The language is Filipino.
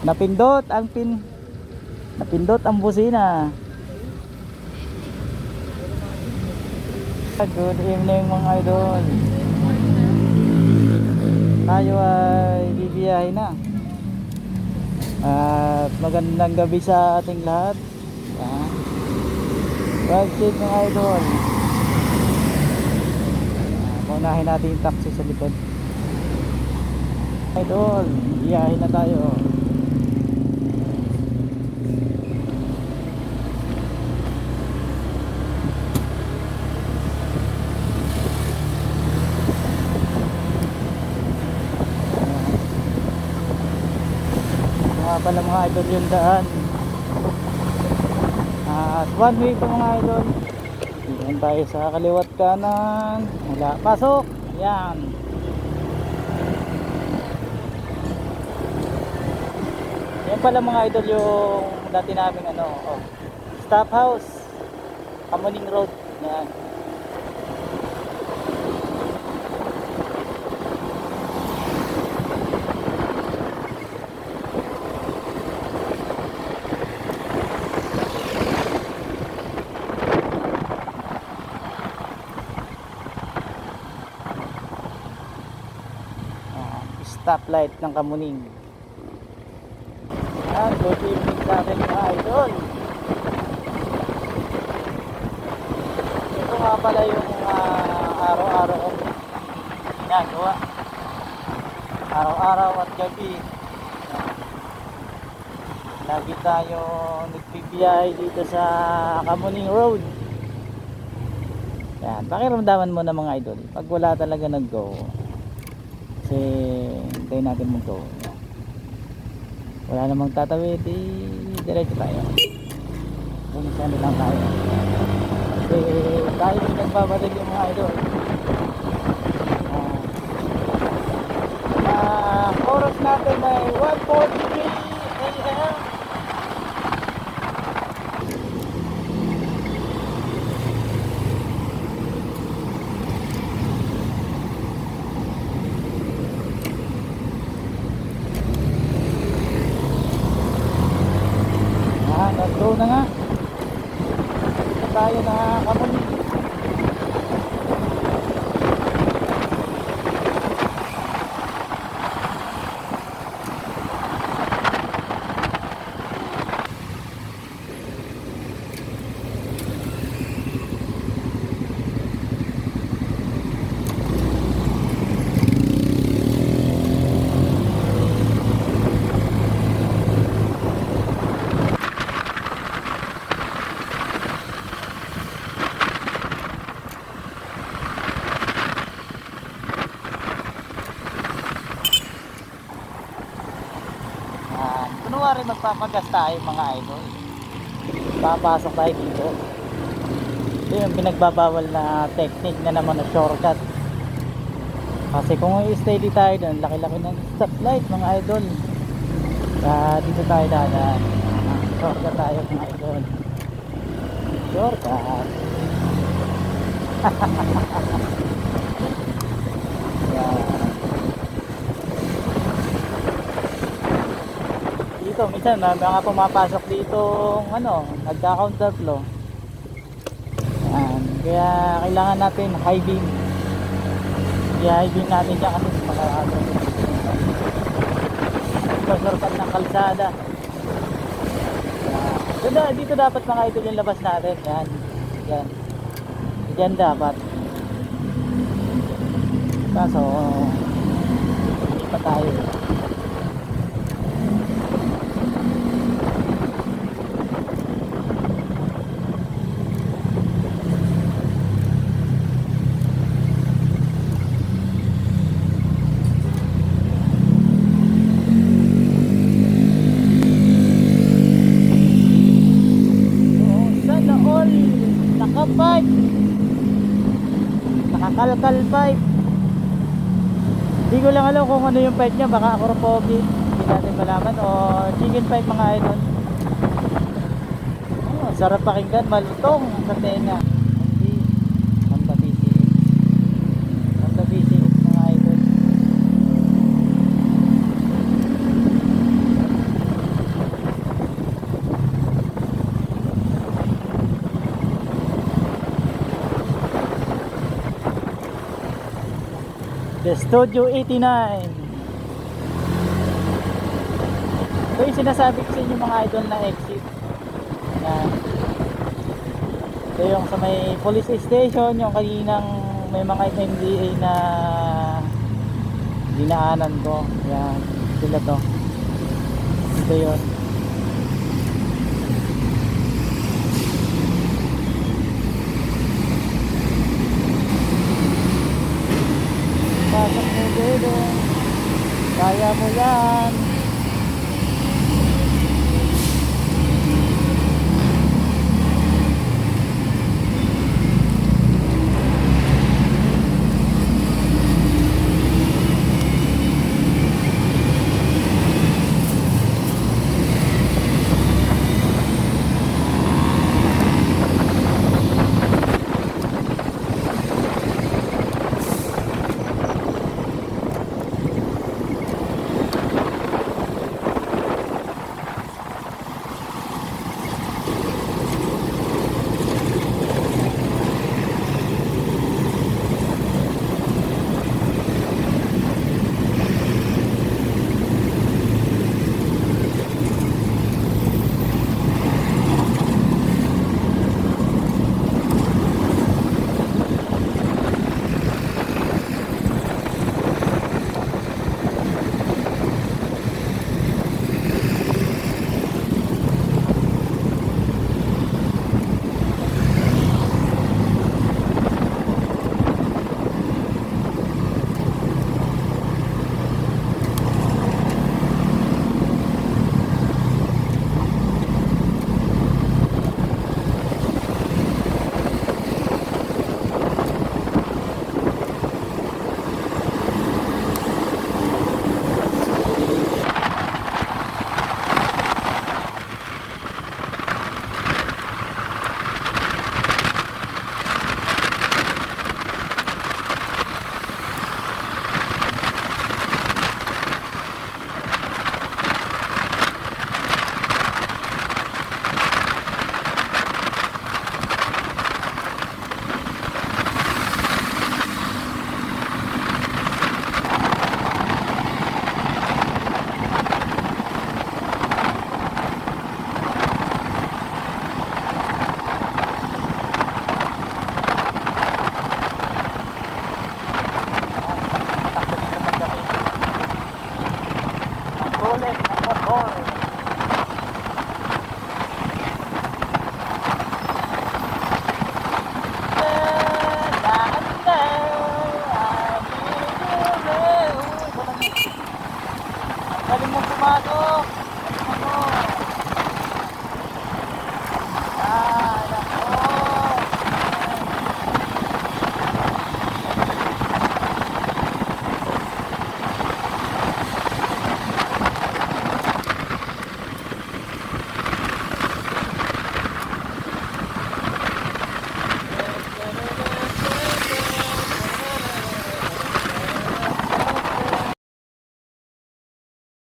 Napindot ang busina. Good evening mga idol. Tayo ay bibiyahe na. At magandang gabi sa ating lahat. Drive safe mga idol. Paunahin natin yung taxi sa likod. Idol, biyahe na tayo. Pala mga idol yung daan at one way po mga idol. Doon tayo sa kaliwat kanan. Wala, pasok. Yan. Yan pala mga idol yung dati namin stop house, Kamuning Road. Yan. Stoplight ng Kamuning. Good evening sa atin mga idol. Ito nga pala yung araw-araw ko ginagawa. Araw-araw at gabi. Lagi tayo nagbibiyahe dito sa Kamuning Road. Yan, pakiramdaman mo na mga idol pag wala talaga nag-go. Kasi hintayin natin mo to. Wala namang tatawid, diretso tayo. Kung saan lang tayo. Kasi tayo yung nagbabatid yung mga idol. Oras natin ay 1:43 AM. Nag-go na nga. Tayo na Kamuning. Kunwari magpapagas tayo mga idol, papasok tayo dito. Ito yung pinagbabawal na technique na naman na shortcut. Kasi kung i-steady tayo doon, laki-laki ng stoplight mga idol. Dito tayo dadaan. Shortcut tayo mga idol. Shortcut. Dito minsan may mga pumapasok dito nagka-counterflow. Kaya kailangan natin high beam. High beam natin dyan kasi pagsurpat ng kalsada. Dito dapat mga idol yung labas natin. Yan. Diyan dapat. Kaso hindi pa tayo. Nakakalkal pipe. Hindi ko lang alam kung ano yung pipe niya, baka akropogi, hindi natin malaman, o chicken pipe mga idol. Sarap pakinggan, malutong sa tenga. The Studio 89. Ito yung sinasabi ko sa inyo mga idol na exit. Yan. Ito yung sa may police station, yung kaninang may mga MDA na dinaanan ko. Yan, sila to. Ito yun.